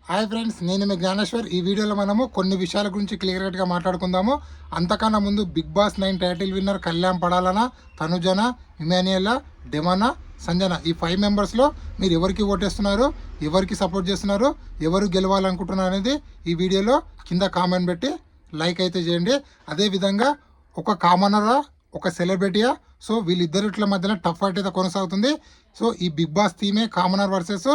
Hi friends, నేను మీ జ్ఞానేశ్వర్. ఈ వీడియోలో మనము కొన్ని విషయాల గురించి క్లియర్ కట్గా మాట్లాడుకుందాము. అంతకన్నా ముందు Bigg Boss 9 title winner Kalyan పడాలన, తనుజన, ఇమాన్యుయల్, డెమానా, సంజన ఈ 5 మెంబర్స్లో మీరు ఎవరికి ఓటేస్తున్నారు, ఎవరికి సపోర్ట్ చేస్తున్నారు, ఎవరు గెలవాలనుకుంటున్నారు అనేది ఈ వీడియోలో కింద కామెంట్ పెట్టి లైక్ అయితే చేయండి. అదేవిధంగా ఒక కామనరా, ఒక సెలబ్రిటీయా, సో వీళ్ళిద్దరిట్ల మధ్యన టఫ్ ఫైట్ అయితే కొనసాగుతుంది. సో ఈ బిగ్ బాస్ థీమే కామనర్ వర్సెస్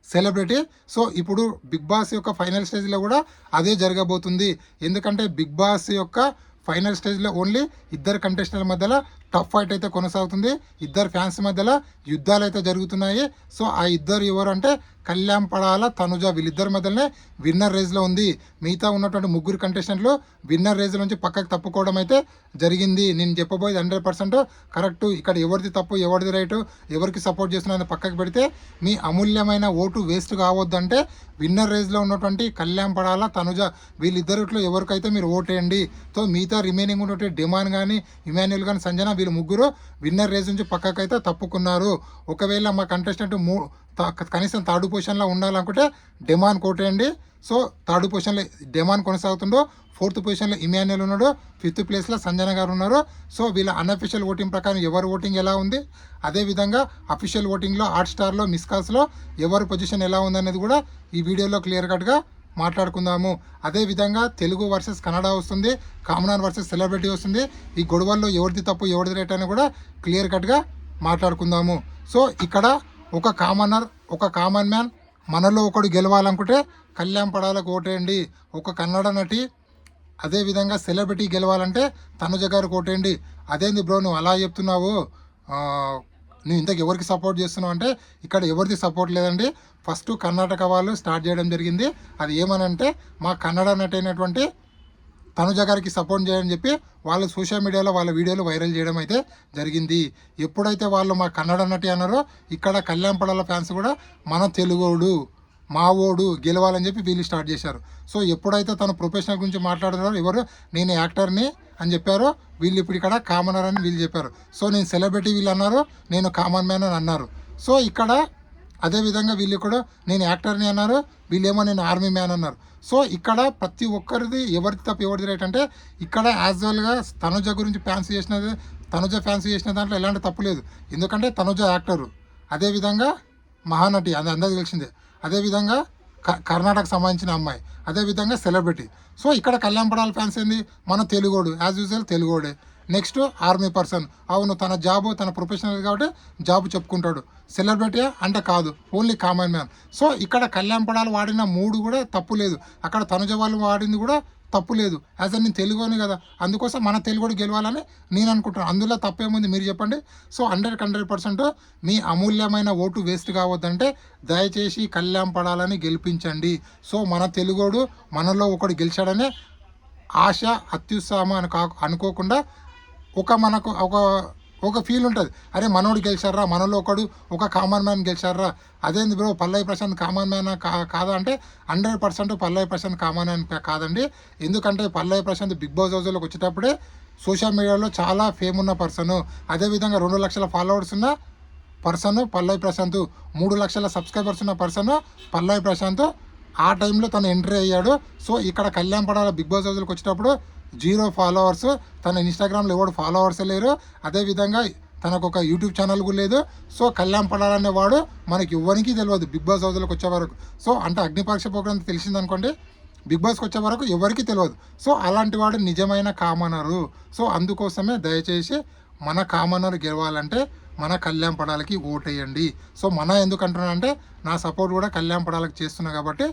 సెలబ్రిటీ. సో ఇప్పుడు బిగ్ బాస్ యొక్క ఫైనల్ స్టేజ్లో కూడా అదే జరగబోతుంది. ఎందుకంటే బిగ్ బాస్ యొక్క ఫైనల్ స్టేజ్లో ఓన్లీ ఇద్దరు కంటెస్టెంట్ల మధ్యలో టఫ్ ఫైట్ అయితే కొనసాగుతుంది. ఇద్దరు ఫ్యాన్స్ మధ్యలో యుద్ధాలు అయితే జరుగుతున్నాయి. సో ఆ ఇద్దరు ఎవరు అంటే కళ్యాణ్ పడాల, తనుజ, వీళ్ళిద్దరి మధ్యలోనే విన్నర్ రేజ్లో ఉంది. మిగతా ఉన్నటువంటి ముగ్గురు కంటెస్టెంట్లు విన్నర్ రేజ్ నుంచి పక్కకు తప్పుకోవడం అయితే జరిగింది. నేను చెప్పబోయేది 100% కరెక్ట్. ఇక్కడ ఎవరిది తప్పు, ఎవరిది రైటు, ఎవరికి సపోర్ట్ చేస్తున్నారని పక్కకు పెడితే మీ అమూల్యమైన ఓటు వేస్ట్ కావద్దంటే విన్నర్ రేజ్లో ఉన్నటువంటి కళ్యాణ్ పడాల, తనుజ వీళ్ళిద్దరిట్లో ఎవరికైతే మీరు ఓటేయండి. సో మిగతా రిమైనింగ్ ఉన్నటువంటి డిమాన్ కానీ, ఇమాన్యుయల్ కానీ, సంజన వీళ్ళు ముగ్గురు విన్నర్ రేజ్ నుంచి పక్కకైతే తప్పుకున్నారు. ఒకవేళ మా కంటెస్టెంట్ కనీసం థర్డ్ పొజిషన్లో ఉండాలనుకుంటే డెమాన్ కోటేయండి. సో థర్డ్ పొజిషన్లో డెమాన్ కొనసాగుతుండో, 4th పొజిషన్లో ఇమాన్యుయల్ ఉన్నాడు, 5th ప్లేస్లో సంజన గారు ఉన్నారు. సో వీళ్ళ అన్అఫీషియల్ ఓటింగ్ ప్రకారం ఎవరు ఓటింగ్ ఎలా ఉంది, అదేవిధంగా అఫీషియల్ ఓటింగ్లో హాట్స్టార్లో మిస్ కాల్స్లో ఎవరి పొజిషన్ ఎలా ఉందనేది కూడా ఈ వీడియోలో క్లియర్ కట్గా మాట్లాడుకుందాము. అదేవిధంగా తెలుగు వర్సెస్ కన్నడ వస్తుంది, కామనర్ వర్సెస్ సెలబ్రిటీ వస్తుంది. ఈ గొడవల్లో ఎవరిది తప్పు, ఎవరిది రైట్ అని కూడా క్లియర్ కట్గా మాట్లాడుకుందాము. సో ఇక్కడ ఒక కామనర్, ఒక కామన్ మ్యాన్ మనలో ఒకడు గెలవాలనుకుంటే కళ్యాణ్ పడాలకు ఓటేయండి. ఒక కన్నడ నటి, అదేవిధంగా సెలబ్రిటీ గెలవాలంటే తనుజ గారు ఓటేయండి. అదేంది బ్రో నువ్వు అలా చెప్తున్నావు, నువ్వు ఇంతకు ఎవరికి సపోర్ట్ చేస్తున్నావు అంటే ఇక్కడ ఎవరిది సపోర్ట్ లేదండి. ఫస్ట్ కర్ణాటక వాళ్ళు స్టార్ట్ చేయడం జరిగింది. అది ఏమనంటే మా కన్నడ నటి అయినటువంటి తనుజ గారికి సపోర్ట్ చేయని చెప్పి వాళ్ళు సోషల్ మీడియాలో వాళ్ళ వీడియోలు వైరల్ చేయడం అయితే జరిగింది. ఎప్పుడైతే వాళ్ళు మా కన్నడ నటి అన్నారో ఇక్కడ కళ్యాణ్ పడాల ఫ్యాన్స్ కూడా మన తెలుగోడు, మా ఓడు గెలవాలని చెప్పి వీళ్ళు స్టార్ట్ చేశారు. సో ఎప్పుడైతే తను ప్రొఫెషనల్ గురించి మాట్లాడుతున్నారో, ఎవరు నేను యాక్టర్ని అని చెప్పారో, వీళ్ళు ఇప్పుడు ఇక్కడ కామనర్ అని వీళ్ళు చెప్పారు. సో నేను సెలబ్రిటీ వీళ్ళు అన్నారు, నేను కామన్ మ్యాన్ అని అన్నారు. సో ఇక్కడ అదేవిధంగా వీళ్ళు కూడా నేను యాక్టర్ని అన్నారు, వీళ్ళేమో నేను ఆర్మీ మ్యాన్ అన్నారు. సో ఇక్కడ ప్రతి ఒక్కరిది ఎవరిది తప్పు, ఎవరిది రైట్ అంటే ఇక్కడ యాజువల్గా తనుజ గురించి ఫ్యాన్స్ చేసినది, తనుజ ఫ్యాన్స్ చేసిన దాంట్లో ఎలాంటి తప్పు లేదు. ఎందుకంటే తనుజ యాక్టరు, అదేవిధంగా మహానటి, అది అందరికీ తెలిసిందే. అదేవిధంగా కర్ణాటకకు సంబంధించిన అమ్మాయి, అదేవిధంగా సెలబ్రిటీ. సో ఇక్కడ కళ్యాణ్ పడాల ఫ్యాన్స్ ఏంది, మన తెలుగోడు, యాజ్ యూజువల్ తెలుగోడే. నెక్స్ట్ ఆర్మీ పర్సన్, అవును తన జాబు, తన ప్రొఫెషనల్ కాబట్టి జాబు చెప్పుకుంటాడు. సెలబ్రిటీ అంటే కాదు, ఓన్లీ కామన్ మ్యాన్. సో ఇక్కడ కళ్యాణ్ పడాలు వాడిన 3 కూడా తప్పు లేదు, అక్కడ తనుజ వాళ్ళు వాడింది కూడా తప్పు లేదు. యాజ్ అ నేను తెలుగుని కదా, అందుకోసం మన తెలుగుడు గెలవాలని నేను అనుకుంటున్నాను. అందులో తప్పేముంది మీరు చెప్పండి. సో 100% మీ అమూల్యమైన ఓటు వేస్ట్ కావద్దంటే దయచేసి కళ్యాణ్ పడాలని గెలిపించండి. సో మన తెలుగోడు మనలో ఒకడు గెలిచాడనే ఆశ, అత్యుత్సాహం అని అనుకోకుండా మనకు ఒక ఫీల్ ఉంటుంది, అరే మనోడు గెలిచారా, మనలో ఒకడు ఒక కామన్ మ్యాన్ గెలిచారా. అదేంది bro Pallavi Prashanth common man కాదా అంటే 100% పల్లవి ప్రశాంత్ కామన్ మ్యాన్ కాదండి. ఎందుకంటే పల్లవి ప్రశాంత్ బిగ్ బాస్ హౌస్లోకి వచ్చేటప్పుడే సోషల్ మీడియాలో చాలా ఫేమ్ ఉన్న పర్సను, అదేవిధంగా 2 లక్షల ఫాలోవర్స్ ఉన్న పర్సన్ పల్లవి ప్రశాంత్, 3 లక్షల సబ్స్క్రైబర్స్ ఉన్న పర్సన్ పల్లవి ప్రశాంత్. ఆ టైంలో తను ఎంట్రీ అయ్యాడు. సో ఇక్కడ కళ్యాణ్ పడాల బిగ్ బాస్ హౌస్లోకి వచ్చేటప్పుడు 0 ఫాలోవర్స్, తన ఇన్స్టాగ్రామ్లో ఎవడు ఫాలోవర్స్ లేరు, అదేవిధంగా తనకు ఒక యూట్యూబ్ ఛానల్ కూడా లేదు. సో కళ్యాణ్ పడాలనే వాడు మనకి ఎవరికి తెలియదు బిగ్ బాస్ హౌస్లోకి వచ్చే వరకు. సో అంటే అగ్నిపరీక్ష ప్రోగ్రామ్ తెలిసిందనుకోండి, బిగ్ బాస్కి వచ్చే వరకు ఎవరికి తెలియదు. సో అలాంటి వాడు నిజమైన కామనరు. సో అందుకోసమే దయచేసి మన కామనర్ గెలవాలంటే మన కళ్యాణ్ పడాలకి ఓటేయండి. సో మన ఎందుకు అంటున్నానంటే నా సపోర్ట్ కూడా కళ్యాణ్ పడాలకి చేస్తున్నా కాబట్టి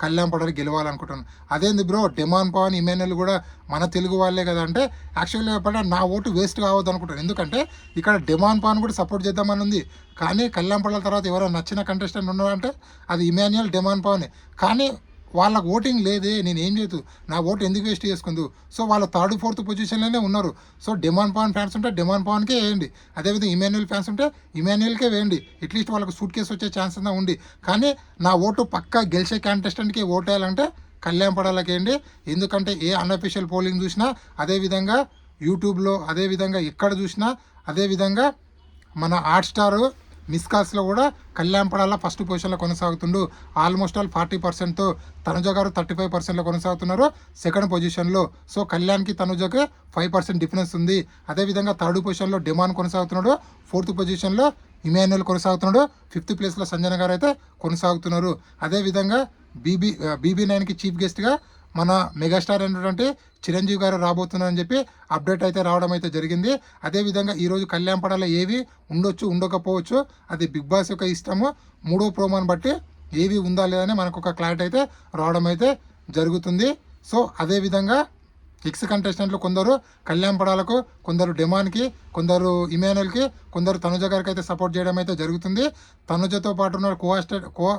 కళ్యాణ్ పడాలి గెలవాలనుకుంటున్నాను. అదేంది బ్రో డెమాన్ పవన్, ఇమాన్యుయల్ కూడా మన తెలుగు వాళ్ళే కదా అంటే యాక్చువల్గా చెప్పండి నా ఓటు వేస్ట్ కావద్దు అనుకుంటాను. ఎందుకంటే ఇక్కడ డెమాన్ పవన్ కూడా సపోర్ట్ చేద్దామని ఉంది, కానీ కళ్యాణ్ పడాల తర్వాత ఎవరైనా నచ్చిన కంటెస్టెంట్ ఉన్నారంటే అది ఇమాన్యుయల్, డెమాన్ పవనే. కానీ వాళ్ళకు ఓటింగ్ లేదే, నేను ఏం చేయదు, నా ఓటు ఎందుకు వేస్ట్ చేసుకుందు. సో వాళ్ళ 3rd 4th పొజిషన్లోనే ఉన్నారు. సో డిమాండ్ పవన్ ఫ్యాన్స్ ఉంటే డిమాండ్ పవన్కే వేయండి, అదేవిధంగా ఇమాన్యుయల్ ఫ్యాన్స్ ఉంటే ఇమాన్యుయల్కే వేయండి. అట్లీస్ట్ వాళ్ళకు సూట్ కేసు వచ్చే ఛాన్స్ అంతా ఉంది. కానీ నా ఓటు పక్కా గెలిచే కంటెస్టెంట్కి ఓటు వేయాలంటే కళ్యాణ్ పడాలకి వేయండి. ఎందుకంటే ఏ అన్అఫీషియల్ పోలింగ్ చూసినా, అదేవిధంగా యూట్యూబ్లో, అదేవిధంగా ఎక్కడ చూసినా, అదేవిధంగా మన హాట్స్టార్ మిస్ కాల్స్లో కూడా కళ్యాణ్ పడాల ఫస్ట్ పొజిషన్లో కొనసాగుతుండు. ఆల్మోస్ట్ ఆల్ 40%తో తనుజ గారు 35%లో కొనసాగుతున్నారు సెకండ్ పొజిషన్లో. సో కళ్యాణ్కి తనుజకి 5% డిఫరెన్స్ ఉంది. అదేవిధంగా థర్డ్ పొజిషన్లో డిమాన్ కొనసాగుతున్నాడు. ఫోర్త్ పొజిషన్లో ఇమాన్యుయల్ కొనసాగుతున్నాడు. ఫిఫ్త్ ప్లేస్లో సంజన గారు అయితే కొనసాగుతున్నారు. అదేవిధంగా BB9కి చీఫ్ గెస్ట్గా మన మెగాస్టార్ అయినటువంటి చిరంజీవి గారు రాబోతున్నారని చెప్పి అప్డేట్ అయితే రావడం అయితే జరిగింది. అదేవిధంగా ఈరోజు కళ్యాణ్ పడాల ఏవి ఉండొచ్చు ఉండకపోవచ్చు, అది బిగ్ బాస్ యొక్క ఇష్టము. మూడో ప్రోమోని బట్టి ఏవి ఉందా లేదని మనకు ఒక క్లారిటీ అయితే రావడం అయితే జరుగుతుంది. సో అదేవిధంగా ఎక్స్ కంటెస్టెంట్లు కొందరు కళ్యాణ్ పడాలకు, కొందరు డెమాన్కి, కొందరు ఇమాన్యుయల్కి, కొందరు తనుజ గారికి అయితే సపోర్ట్ చేయడం అయితే జరుగుతుంది. తనుజతో పాటు ఉన్న కో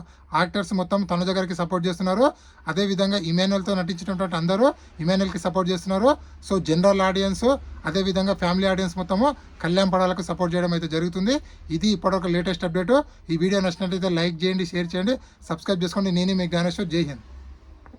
యాక్టర్స్ మొత్తం తనుజ గారికి సపోర్ట్ చేస్తున్నారు. అదేవిధంగా ఇమాన్యుయల్తో నటించినటువంటి అందరూ ఇమాన్యుయల్కి సపోర్ట్ చేస్తున్నారు. సో జనరల్ ఆడియన్స్, అదేవిధంగా ఫ్యామిలీ ఆడియన్స్ మొత్తము కళ్యాణ్ పడాలకు సపోర్ట్ చేయడం అయితే జరుగుతుంది. ఇది ఇప్పటివరకు లేటెస్ట్ అప్డేట్. ఈ వీడియో నచ్చినట్లయితే లైక్ చేయండి, షేర్ చేయండి, సబ్స్క్రైబ్ చేసుకోండి. నేను మీ జ్ఞానేశ్వర్. జై హింద్.